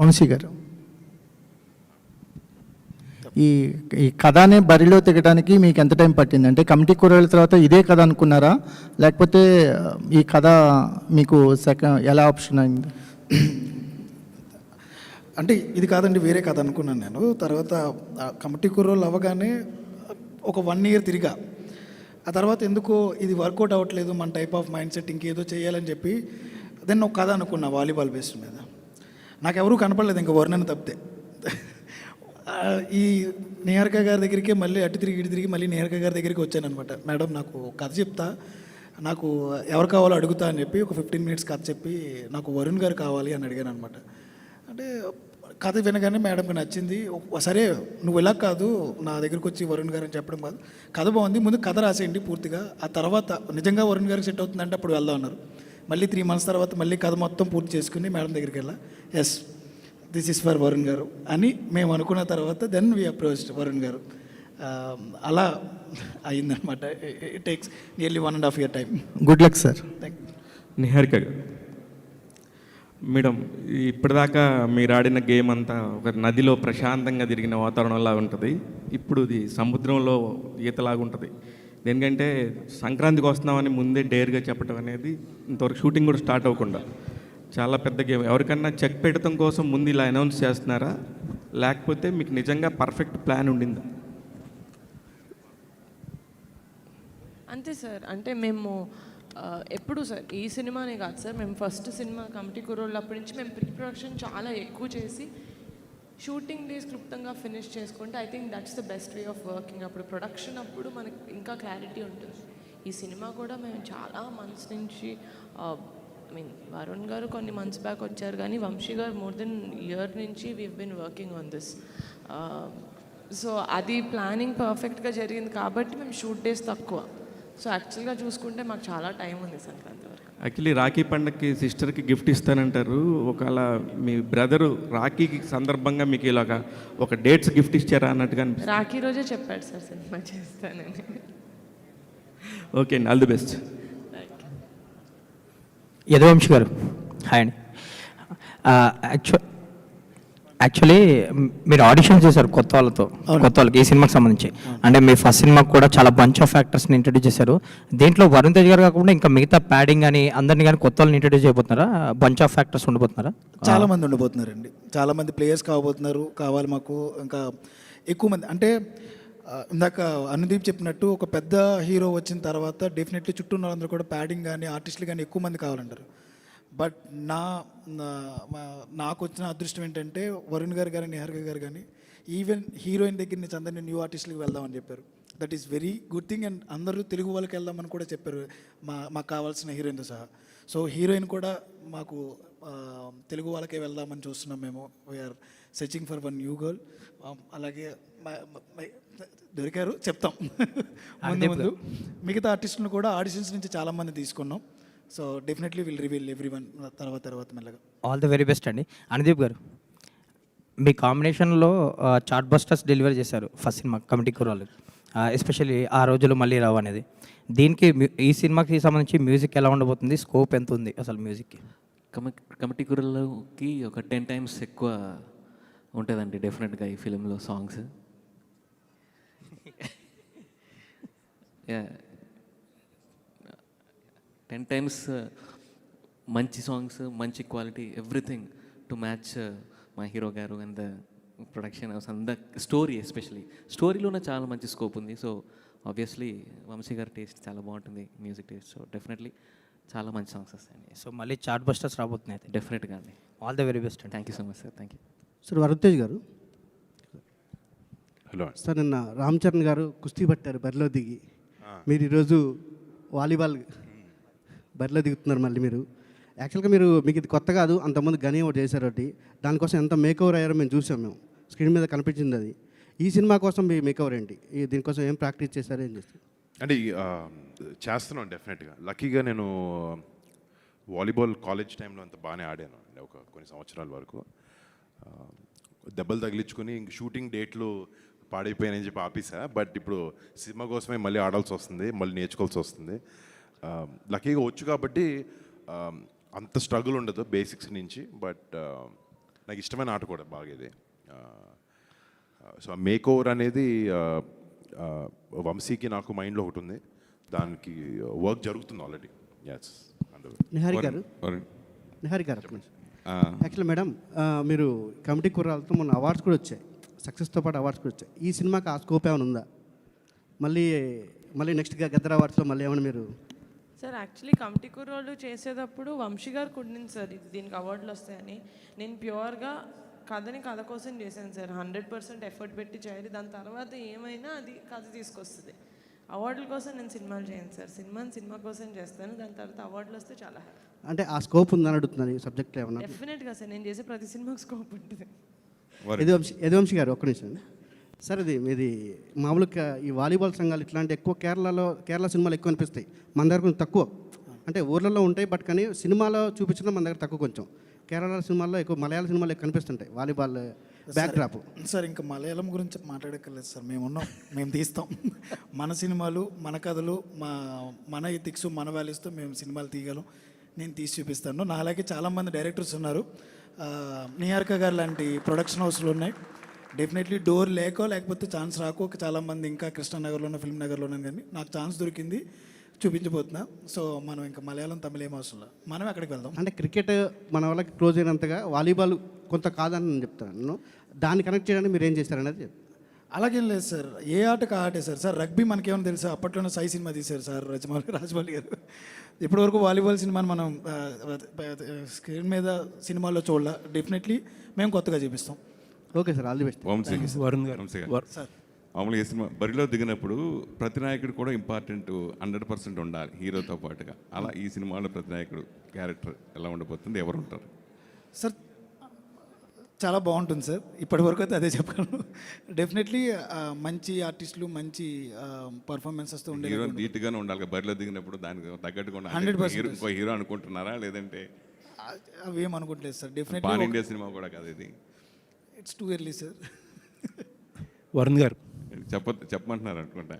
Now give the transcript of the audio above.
వంశీ గారు, ఈ ఈ కథని బరిలో తెగడానికి మీకు ఎంత టైం పట్టింది? అంటే కమిటీ కూరల తర్వాత ఇదే కథ అనుకున్నారా, లేకపోతే ఈ కథ మీకు ఎలా ఆప్షన్ అయింది? అంటే ఇది కాదండి, వేరే కథ అనుకున్నాను నేను. తర్వాత కమిటీ కూరలు అవ్వగానే ఒక 1 year తిరిగా. ఆ తర్వాత ఎందుకో ఇది వర్కౌట్ అవ్వట్లేదు, మన టైప్ ఆఫ్ మైండ్ సెట్ ఇంకేదో చేయాలని చెప్పి దెన్ ఒక కథ అనుకున్నా వాలీబాల్ బేస్డ్ మీద. నాకు ఎవరూ కనపడలేదు ఇంకా వర్ణన తప్పితే. ఈ నిహారిక గారి దగ్గరికి మళ్ళీ అటు తిరిగి ఇటు తిరిగి మళ్ళీ నిహారిక గారి దగ్గరికి వచ్చాను అనమాట. మేడం నాకు కథ చెప్తా, నాకు ఎవరు కావాలో అడుగుతా అని చెప్పి ఒక 15 minutes కథ చెప్పి నాకు వరుణ్ గారు కావాలి అని అడిగాను అనమాట. అంటే కథ వినగానే మేడంకి నచ్చింది. సరే నువ్వు ఇలా కాదు, నా దగ్గరికి వచ్చి వరుణ్ గారు అని చెప్పడం కాదు, కథ బాగుంది, ముందు కథ రాసేయండి పూర్తిగా, ఆ తర్వాత నిజంగా వరుణ్ గారికి సెట్ అవుతుందంటే అప్పుడు వెళ్దాం అన్నారు. మళ్ళీ 3 months తర్వాత మళ్ళీ కథ మొత్తం పూర్తి చేసుకుని మేడం దగ్గరికి వెళ్ళా. Yes, this is for Varun గారు అని మేము అనుకున్న తర్వాత దెన్ వీ అప్రోచ్డ్ వరుణ్ గారు. అలా అయిందనమాట. It takes nearly 1.5 year time. Good luck sir. Thank you. Niharika గారు, మేడం ఇప్పటిదాకా మీరు ఆడిన గేమ్ అంతా ఒక నదిలో ప్రశాంతంగా తిరిగిన వాతావరణంలా ఉంటుంది. ఇప్పుడు ఇది సముద్రంలో ఈతలాగా ఉంటుంది. దేనికంటే సంక్రాంతికి వస్తున్నామని ముందే డేర్గా చెప్పడం అనేది ఇంతవరకు షూటింగ్ కూడా స్టార్ట్ అవ్వకుండా చాలా పెద్ద గేమ్. ఎవరికన్నా చెక్ పెట్టడం కోసం ముందు ఇలా అనౌన్స్ చేస్తున్నారా, లేకపోతే మీకు నిజంగా పర్ఫెక్ట్ ప్లాన్ ఉండిందా? అంతే సార్. అంటే మేము ఎప్పుడు సార్ ఈ సినిమానే కాదు సార్, మేము ఫస్ట్ సినిమా కమిటీ కుర్రోళ్ళు అప్పటి నుంచి మేము ప్రీ ప్రొడక్షన్ చాలా ఎక్కువ చేసి షూటింగ్ డేస్ క్లుప్తంగా ఫినిష్ చేసుకుంటే I think that's the best way of working. అప్పుడు ప్రొడక్షన్ అప్పుడు మనకి ఇంకా క్లారిటీ ఉంటుంది. ఈ సినిమా కూడా మేము చాలా మంత్స్ నుంచి ఐ మీన్ వరుణ్ గారు కొన్ని మంత్స్ బ్యాక్ వచ్చారు, కానీ వంశీ గారు మోర్ దెన్ ఇయర్ నుంచి we been working on this. So అది ప్లానింగ్ పర్ఫెక్ట్గా జరిగింది కాబట్టి మేము షూట్ డేస్ తక్కువ. సో యాక్చువల్గా చూసుకుంటే మాకు చాలా టైం ఉంది సంక్రాంతి వరకు. యాక్చువల్లీ రాఖీ పండగకి సిస్టర్కి గిఫ్ట్ ఇస్తానంటారు. ఒకవేళ మీ బ్రదరు రాఖీకి సందర్భంగా మీకు ఇలాగా ఒక డేట్స్ గిఫ్ట్ ఇచ్చారా అన్నట్టుగా రాఖీ రోజే చెప్పాడు సార్ సినిమా చేస్తానని. ఓకే అండి, ఆల్ ది బెస్ట్. యదువంశి గారు, హాయ్ అండి. యాక్చువల్లీ మీరు ఆడిషన్ చేశారు కొత్త వాళ్ళకి ఈ సినిమాకి సంబంధించి. అంటే మీ ఫస్ట్ సినిమాకి కూడా చాలా బంచ్ ఆఫ్ యాక్టర్స్ని ఇంట్రడ్యూస్ చేశారు. దీంట్లో వరుణ్ తేజ్ గారు కాకుండా ఇంకా మిగతా ప్యాడింగ్ అని అందరినీ కానీ కొత్త వాళ్ళని ఇంట్రడ్యూస్ చేయబోతున్నారా? బంచ్ ఆఫ్ యాక్టర్స్ ఉండబోతున్నారా? చాలా మంది ఉండబోతున్నారండి, చాలా మంది ప్లేయర్స్ కావాలి మాకు. ఇంకా ఎక్కువ మంది అంటే ఇందాక అనుదీప్ చెప్పినట్టు ఒక పెద్ద హీరో వచ్చిన తర్వాత డెఫినెట్లీ చుట్టూ ఉన్న వాళ్ళందరూ కూడా ప్యాడింగ్ కానీ ఆర్టిస్టులు కానీ ఎక్కువ మంది కావాలంటారు. బట్ నాకు వచ్చిన అదృష్టం ఏంటంటే వరుణ్ గారు కానీ నిహారిక గారు కానీ ఈవెన్ హీరోయిన్ దగ్గర నుంచి అందరినీ న్యూ ఆర్టిస్టులకు వెళ్దామని చెప్పారు. That is very good thing. And అందరూ తెలుగు వాళ్ళకి వెళ్దామని కూడా చెప్పారు, మాకు కావాల్సిన హీరోయిన్తో సహా. సో హీరోయిన్ కూడా మాకు తెలుగు వాళ్ళకే వెళ్దామని చూస్తున్నాం మేము. We are searching for one new girl. అలాగే దొరికారు చెప్తాం ముందు. మిగతా ఆర్టిస్టులను కూడా ఆడిషన్స్ నుంచి చాలామంది తీసుకున్నాం. So definitely will reveal everyone తర్వాత మెల్లగా. ఆల్ ది వెరీ బెస్ట్ అండి. అనుదీప్ గారు, మీ కాంబినేషన్లో చార్ట్ బస్టర్స్ డెలివరీ చేశారు ఫస్ట్ సినిమా కమిటీ కుర్రాళ్ళు, ఎస్పెషల్లీ ఆ రోజులు మళ్ళీ రావు అనేది. దీనికి ఈ సినిమాకి సంబంధించి మ్యూజిక్ ఎలా ఉండబోతుంది, స్కోప్ ఎంత ఉంది అసలు మ్యూజిక్కి? కమిటీ కుర్రాళ్ళకి ఒక 10 times ఎక్కువ ఉంటుందండి డెఫినెట్గా ఈ ఫిలింలో సాంగ్స్. 10 times మంచి సాంగ్స్, మంచి క్వాలిటీ, ఎవ్రీథింగ్ టు మ్యాచ్ మా హీరో గారు and the production house and the story. Especially స్టోరీలోనే చాలా మంచి స్కోప్ ఉంది. సో ఆబ్వియస్లీ వంశీ గారి టేస్ట్ చాలా బాగుంటుంది, మ్యూజిక్ టేస్ట్. సో డెఫినెట్లీ చాలా మంచి సాంగ్స్ వస్తాయండి. సో మళ్ళీ చార్ట్ బస్టర్స్ రాబోతున్నాయి అయితే. డెఫినెట్గా అండి. ఆల్ ది వెరీ బెస్ట్ అండి. Thank you so much sir. Thank you sir. Varun Tej గారు, హలో సార్. నిన్న రామ్ చరణ్ గారు కుస్తీ పట్టారు బరిలో దిగి, మీరు ఈరోజు వాలీబాల్ బరిలో దిగుతున్నారు మళ్ళీ. మీరు యాక్చువల్గా మీకు ఇది కొత్త కాదు, అంతకుముందు గని ఒకటి చేశారు. ఒకటి దానికోసం ఎంత మేకవర్ అయ్యారో మేము చూసాం, మేము స్క్రీన్ మీద కనిపించింది అది. ఈ సినిమా కోసం మీ మేకవర్ ఏంటి, దీనికోసం ఏం ప్రాక్టీస్ చేశారు, ఏం చేస్తారు? అంటే చేస్తున్నాను డెఫినెట్గా. లక్కీగా నేను వాలీబాల్ కాలేజ్ టైంలో అంత బాగానే ఆడాను అండి కొన్ని సంవత్సరాల వరకు. దెబ్బలు తగిలించుకొని ఇంక షూటింగ్ డేట్లు పాడైపోయానని చెప్పి ఆపేసా. బట్ ఇప్పుడు సినిమా కోసమే మళ్ళీ ఆడాల్సి వస్తుంది, మళ్ళీ నేర్చుకోవాల్సి వస్తుంది. లక్కీగా వచ్చు కాబట్టి అంత స్ట్రగుల్ ఉండదు బేసిక్స్ నుంచి. బట్ నాకు ఇష్టమైన ఆట కూడా బాగా ఇది. సో ఆ మేక్ ఓవర్ అనేది వంశీకి నాకు మైండ్లో ఒకటి ఉంది, దానికి వర్క్ జరుగుతుంది ఆల్రెడీ. ఎస్. నిహారి గారు నిహారి గారు యాక్చువల్లీ మేడం, మీరు కమిటీ కుర్రాలతో మొన్న అవార్డ్స్ కూడా వచ్చాయి, సక్సెస్తో పాటు అవార్డ్స్ కూడా వచ్చాయి. ఈ సినిమాకి ఆ స్కోప్ ఏమైనా ఉందా? మళ్ళీ మళ్ళీ నెక్స్ట్ గద్దర్ అవార్డ్స్లో మళ్ళీ ఏమైనా మీరు? సార్ యాక్చువల్లీ కమిటీ కుర్రోళ్ళు చేసేటప్పుడు వంశీ గారు కుట్టింది సార్ దీనికి అవార్డులు వస్తాయని. నేను ప్యూర్గా కథని కథ కోసం చేశాను సార్, 100% ఎఫర్ట్ పెట్టి చేయాలి. దాని తర్వాత ఏమైనా అది కథ తీసుకొస్తుంది. అవార్డుల కోసం నేను సినిమాలు చేయను సార్, సినిమా కోసం చేస్తాను. దాని తర్వాత అవార్డులు వస్తే చాలా హ్యాపీ. అంటే ఆ స్కోప్ ఉందని అడుగుతున్నాను ఈ సబ్జెక్ట్లో ఏమన్నా? డెఫినెట్గా సార్, నేను చేసే ప్రతి సినిమాకి స్కోప్ ఉంటుంది. యదువంశీ గారు ఒక్క నిమిషం సార్. ఇది మీది మామూలుగా ఈ వాలీబాల్ సంఘాలు ఇట్లాంటి ఎక్కువ కేరళ సినిమాలు ఎక్కువ అనిపిస్తాయి, మన దగ్గర కొంచెం తక్కువ. అంటే ఊర్లలో ఉంటాయి బట్ కానీ సినిమాలో చూపించడం మన దగ్గర తక్కువ కొంచెం. కేరళ సినిమాల్లో ఎక్కువ, మలయాళ సినిమాలు ఎక్కువ కనిపిస్తుంటాయి వాలీబాల్ బ్యాక్డ్రాప్. సార్ ఇంకా మలయాళం గురించి మాట్లాడక్కర్లేదు సార్, మేము తీస్తాం. మన సినిమాలు, మన కథలు, మన ఎథిక్స్, మన వాల్యూస్తో మేము సినిమాలు తీయగలం. నేను తీసి చూపిస్తాను. నా అలాగే చాలామంది డైరెక్టర్స్ ఉన్నారు, నిహారిక గారు లాంటి ప్రొడక్షన్ హౌస్లు ఉన్నాయి. డెఫినెట్లీ డోర్ లేకపోతే ఛాన్స్ రాకో చాలామంది ఇంకా కృష్ణానగర్లోనో ఫిల్మ్ నగర్లోనో, కానీ నాకు ఛాన్స్ దొరికింది, చూపించబోతున్నా. సో మనం ఇంకా మలయాళం తమిళ ఏం అవసరం లేదు, మనం అక్కడికి వెళ్దాం. అంటే క్రికెట్ మన వాళ్ళకి క్లోజ్ అయినంతగా వాలీబాల్ కొంత కాదని నేను చెప్తాను. దాన్ని కనెక్ట్ చేయడానికి మీరు ఏం చేశారనేది. అలాగేం లేదు సార్, ఏ ఆటకు ఆటే సార్. రగ్బీ మనకేమైనా తెలుసా? అప్పట్లోనే సాయి సినిమా తీశారు సార్ రాజమౌళి గారు. ఇప్పటివరకు వాలీబాల్ సినిమాని మనం స్క్రీన్ మీద సినిమాల్లో చూడాల. డెఫినెట్లీ మేము కొత్తగా చూపిస్తాం. Okay sir, all the best. Vamshi Varun గారు సార్ మామూలుగా ఈ సినిమా బరిలో దిగినప్పుడు ప్రతి నాయకుడు కూడా ఇంపార్టెంట్ 100% ఉండాలి హీరోతో పాటుగా. అలా ఈ సినిమాలో ప్రతి నాయకుడు క్యారెక్టర్ ఎలా ఉండబోతుంది, ఎవరు ఉంటారు? సార్ చాలా బాగుంటుంది సార్, ఇప్పటివరకు అయితే అదే చెప్పగలను. డెఫినెట్లీ మంచి ఆర్టిస్టులు, మంచి పర్ఫార్మెన్సెస్తో ఉండే హీరో నీట్గానే ఉండాలి బరిలో దిగినప్పుడు, దానికి తగ్గట్టుగా ఉండాలి. 100% ఇంకో హీరో అనుకుంటున్నారా, లేదంటే అవి ఏం అనుకోవట్లేదు sir. Definitely pan India cinema కూడా కాదు ఇది. It's too early sir. Varun గారు చెప్పమంటున్నారు అనుకుంటా.